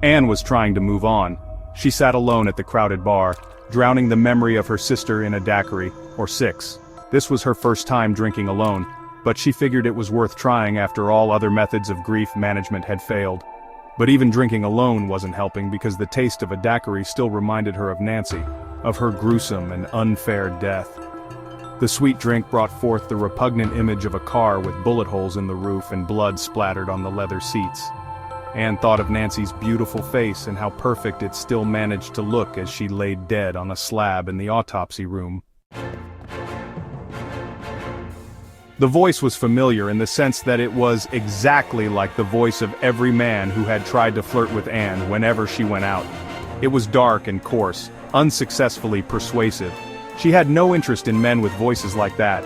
Anne was trying to move on. She sat alone at the crowded bar, drowning the memory of her sister in a daiquiri, or 6. This was her first time drinking alone, but she figured it was worth trying after all other methods of grief management had failed. But even drinking alone wasn't helping because the taste of a daiquiri still reminded her of Nancy, of her gruesome and unfair death. The sweet drink brought forth the repugnant image of a car with bullet holes in the roof and blood splattered on the leather seats. Anne thought of Nancy's beautiful face and how perfect it still managed to look as she lay dead on a slab in the autopsy room. The voice was familiar in the sense that it was exactly like the voice of every man who had tried to flirt with Anne whenever she went out. It was dark and coarse, unsuccessfully persuasive. She had no interest in men with voices like that.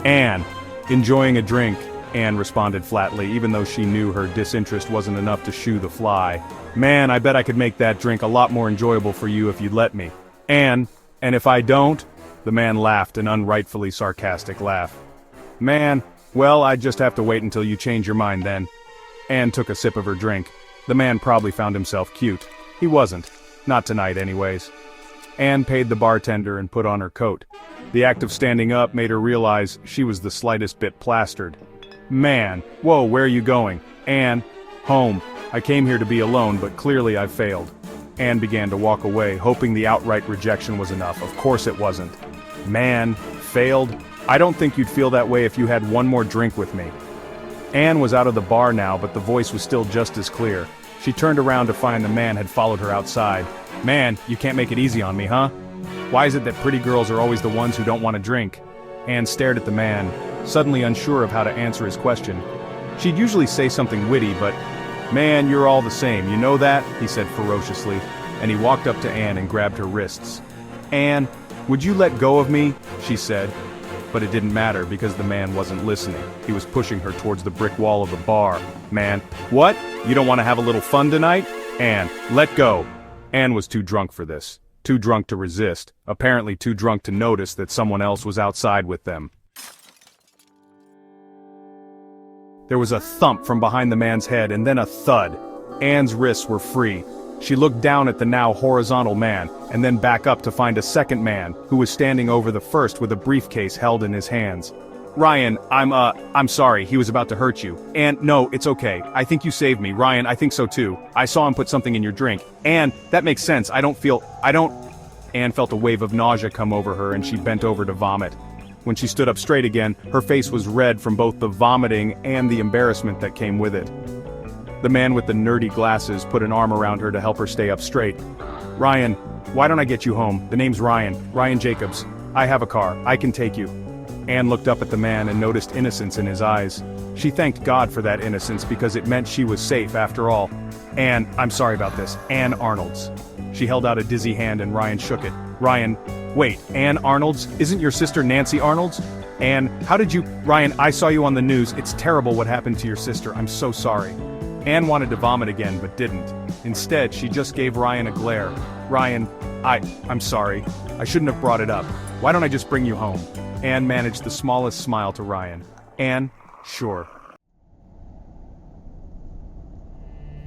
"Anne, enjoying a drink," Anne responded flatly, even though she knew her disinterest wasn't enough to shoo the fly. "Man, I bet I could make that drink a lot more enjoyable for you if you'd let me. Anne, and if I don't?" The man laughed an unrightfully sarcastic laugh. "Man, well, I'd just have to wait until you change your mind then." Anne took a sip of her drink. The man probably found himself cute. He wasn't. Not tonight anyways. Anne paid the bartender and put on her coat. The act of standing up made her realize she was the slightest bit plastered. "Man, whoa, where are you going?" "Anne, home. I came here to be alone, but clearly I've failed." Anne began to walk away, hoping the outright rejection was enough. Of course it wasn't. "Man, failed? I don't think you'd feel that way if you had one more drink with me." Anne was out of the bar now, but the voice was still just as clear. She turned around to find the man had followed her outside. "Man, you can't make it easy on me, huh? Why is it that pretty girls are always the ones who don't want to drink?" Anne stared at the man, suddenly unsure of how to answer his question. She'd usually say something witty, but, "Man, you're all the same, you know that?" he said ferociously, and he walked up to Anne and grabbed her wrists. "Anne, would you let go of me?" she said. But it didn't matter because the man wasn't listening. He was pushing her towards the brick wall of the bar. "Man, what? You don't want to have a little fun tonight? Anne, let go." Anne was too drunk for this. Too drunk to resist, apparently too drunk to notice that someone else was outside with them. There was a thump from behind the man's head and then a thud. Anne's wrists were free. She looked down at the now horizontal man, and then back up to find a second man, who was standing over the first with a briefcase held in his hands. "Ryan, I'm sorry, he was about to hurt you." "Anne, no, it's okay. I think you saved me. Ryan, I think so too. I saw him put something in your drink." "Anne, that makes sense. I don't..." Anne felt a wave of nausea come over her and she bent over to vomit. When she stood up straight again, her face was red from both the vomiting and the embarrassment that came with it. The man with the nerdy glasses put an arm around her to help her stay up straight. "Ryan, why don't I get you home? The name's Ryan Jacobs. I have a car. I can take you." Anne looked up at the man and noticed innocence in his eyes. She thanked God for that innocence because it meant she was safe after all. "Anne, I'm sorry about this. Anne Arnold's." She held out a dizzy hand and Ryan shook it. "Ryan, wait, Anne Arnold's? Isn't your sister Nancy Arnold's?" "Anne, how did you..." "Ryan, I saw you on the news. It's terrible what happened to your sister. I'm so sorry." Anne wanted to vomit again but didn't. Instead, she just gave Ryan a glare. "Ryan, I'm sorry. I shouldn't have brought it up. Why don't I just bring you home?" Anne managed the smallest smile to Ryan. "Anne, sure."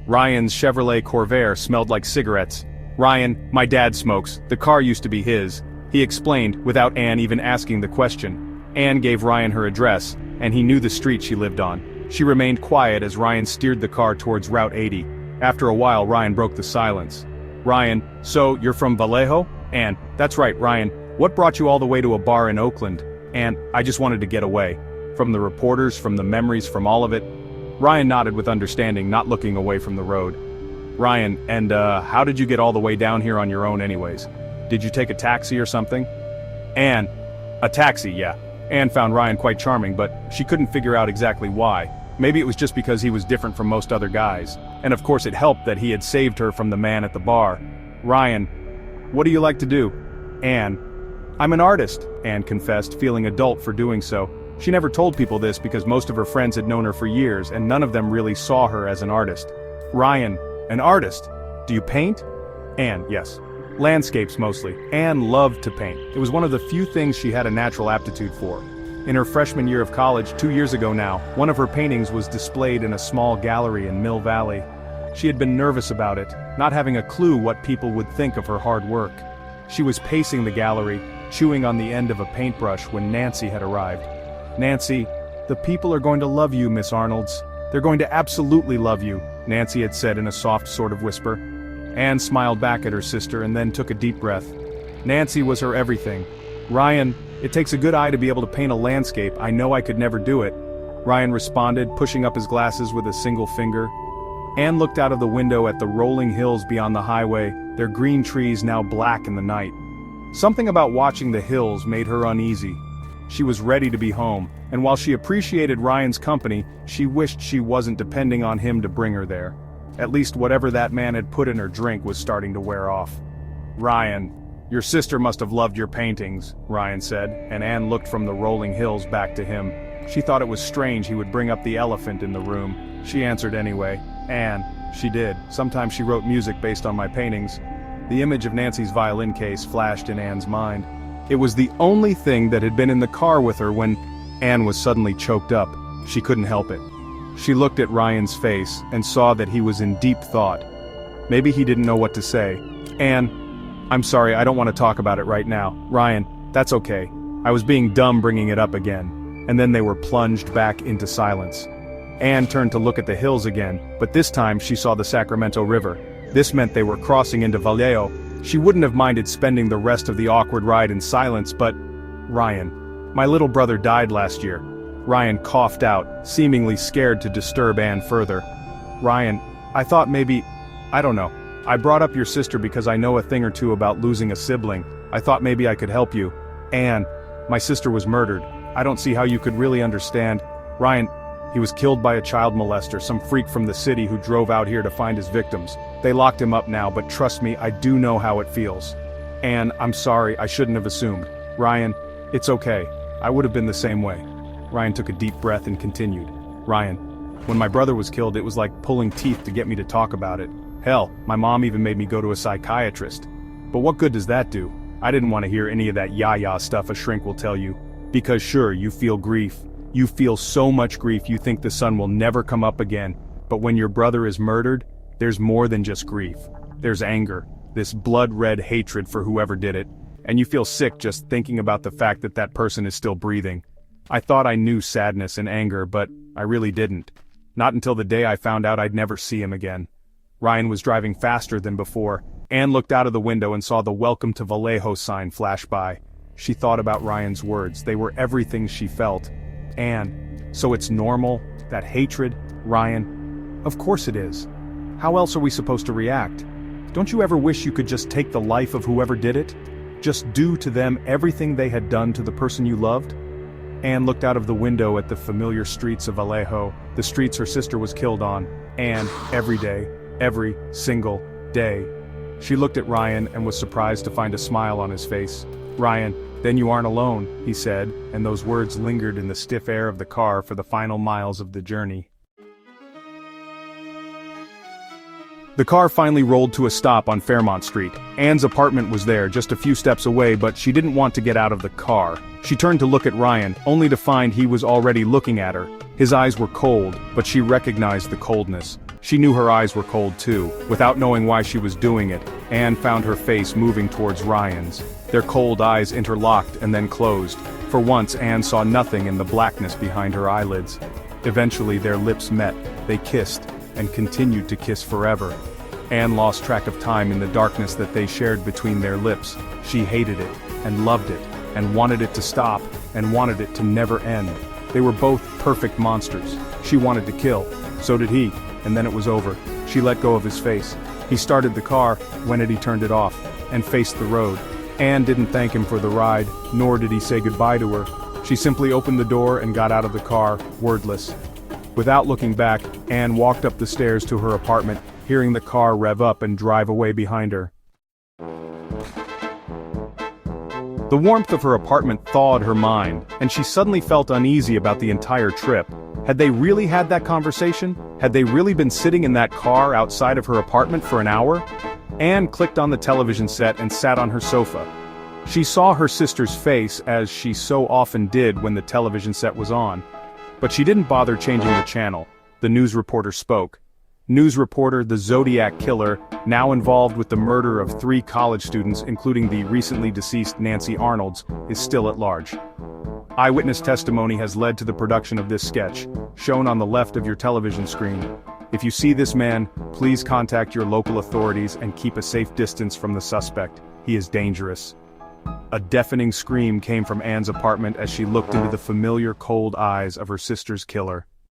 Ryan's Chevrolet Corvair smelled like cigarettes. "Ryan, my dad smokes. The car used to be his," he explained without Anne even asking the question. Anne gave Ryan her address, and he knew the street she lived on. She remained quiet as Ryan steered the car towards Route 80. After a while, Ryan broke the silence. "Ryan, so you're from Vallejo?" "Anne, that's right, Ryan. What brought you all the way to a bar in Oakland?" "Anne, I just wanted to get away. From the reporters, from the memories, from all of it." Ryan nodded with understanding, not looking away from the road. "Ryan, and how did you get all the way down here on your own anyways? Did you take a taxi or something?" "Anne, a taxi, yeah." Anne found Ryan quite charming, but she couldn't figure out exactly why. Maybe it was just because he was different from most other guys. And of course it helped that he had saved her from the man at the bar. "Ryan, what do you like to do?" "Anne, I'm an artist," Anne confessed, feeling adult for doing so. She never told people this because most of her friends had known her for years and none of them really saw her as an artist. "Ryan, an artist? Do you paint?" "Anne, yes. Landscapes mostly." Anne loved to paint. It was one of the few things she had a natural aptitude for. In her freshman year of college, 2 years ago now, one of her paintings was displayed in a small gallery in Mill Valley. She had been nervous about it, not having a clue what people would think of her hard work. She was pacing the gallery, chewing on the end of a paintbrush when Nancy had arrived. "Nancy, the people are going to love you, Miss Arnolds. They're going to absolutely love you," Nancy had said in a soft sort of whisper. Anne smiled back at her sister and then took a deep breath. Nancy was her everything. "Ryan, it takes a good eye to be able to paint a landscape. I know I could never do it," Ryan responded, pushing up his glasses with a single finger. Anne looked out of the window at the rolling hills beyond the highway, their green trees now black in the night. Something about watching the hills made her uneasy. She was ready to be home, and while she appreciated Ryan's company, she wished she wasn't depending on him to bring her there. At least whatever that man had put in her drink was starting to wear off. "Ryan, your sister must have loved your paintings," Ryan said, and Anne looked from the rolling hills back to him. She thought it was strange he would bring up the elephant in the room. She answered anyway. "Anne, she did. Sometimes she wrote music based on my paintings." The image of Nancy's violin case flashed in Anne's mind. It was the only thing that had been in the car with her when Anne was suddenly choked up. She couldn't help it. She looked at Ryan's face and saw that he was in deep thought. Maybe he didn't know what to say. "Anne, I'm sorry, I don't want to talk about it right now." "Ryan, that's okay. I was being dumb bringing it up again." And then they were plunged back into silence. Anne turned to look at the hills again, but this time she saw the Sacramento River. This meant they were crossing into Vallejo. She wouldn't have minded spending the rest of the awkward ride in silence, but... "Ryan, my little brother died last year." Ryan coughed out, seemingly scared to disturb Anne further. "Ryan, I thought maybe... I don't know. I brought up your sister because I know a thing or two about losing a sibling. I thought maybe I could help you." "Anne, my sister was murdered. I don't see how you could really understand." "Ryan, he was killed by a child molester, some freak from the city who drove out here to find his victims. They locked him up now, but trust me, I do know how it feels." "Anne, I'm sorry, I shouldn't have assumed." "Ryan, it's okay. I would have been the same way." Ryan took a deep breath and continued. "Ryan, when my brother was killed, it was like pulling teeth to get me to talk about it. Hell, my mom even made me go to a psychiatrist. But what good does that do? I didn't want to hear any of that yah-yah stuff a shrink will tell you. Because sure, you feel grief. You feel so much grief you think the sun will never come up again. But when your brother is murdered, there's more than just grief. There's anger, this blood-red hatred for whoever did it. And you feel sick just thinking about the fact that that person is still breathing. I thought I knew sadness and anger, but I really didn't. Not until the day I found out I'd never see him again." Ryan was driving faster than before. Anne looked out of the window and saw the "Welcome to Vallejo" sign flash by. She thought about Ryan's words. They were everything she felt. "Anne, so it's normal, that hatred, Ryan?" "Of course it is. How else are we supposed to react? Don't you ever wish you could just take the life of whoever did it? Just do to them everything they had done to the person you loved?" Anne looked out of the window at the familiar streets of Vallejo, the streets her sister was killed on. Anne, every day, every single day. She looked at Ryan and was surprised to find a smile on his face. "Ryan, then you aren't alone," he said, and those words lingered in the stiff air of the car for the final miles of the journey. The car finally rolled to a stop on Fairmont Street. Anne's apartment was there, just a few steps away, but she didn't want to get out of the car. She turned to look at Ryan, only to find he was already looking at her. His eyes were cold, but she recognized the coldness. She knew her eyes were cold too. Without knowing why she was doing it, Anne found her face moving towards Ryan's. Their cold eyes interlocked and then closed. For once, Anne saw nothing in the blackness behind her eyelids. Eventually their lips met, they kissed, and continued to kiss forever. Anne lost track of time in the darkness that they shared between their lips. She hated it, and loved it, and wanted it to stop, and wanted it to never end. They were both perfect monsters. She wanted to kill, so did he, and then it was over. She let go of his face. He started the car, when he turned it off, and faced the road. Anne didn't thank him for the ride, nor did he say goodbye to her. She simply opened the door and got out of the car, wordless. Without looking back, Anne walked up the stairs to her apartment, hearing the car rev up and drive away behind her. The warmth of her apartment thawed her mind, and she suddenly felt uneasy about the entire trip. Had they really had that conversation? Had they really been sitting in that car outside of her apartment for an hour? Anne clicked on the television set and sat on her sofa. She saw her sister's face, as she so often did when the television set was on. But she didn't bother changing the channel. The news reporter spoke. News reporter, the Zodiac Killer, now involved with the murder of 3 college students including the recently deceased Nancy Arnold's, is still at large. Eyewitness testimony has led to the production of this sketch, shown on the left of your television screen. If you see this man, please contact your local authorities and keep a safe distance from the suspect. He is dangerous. A deafening scream came from Anne's apartment as she looked into the familiar cold eyes of her sister's killer.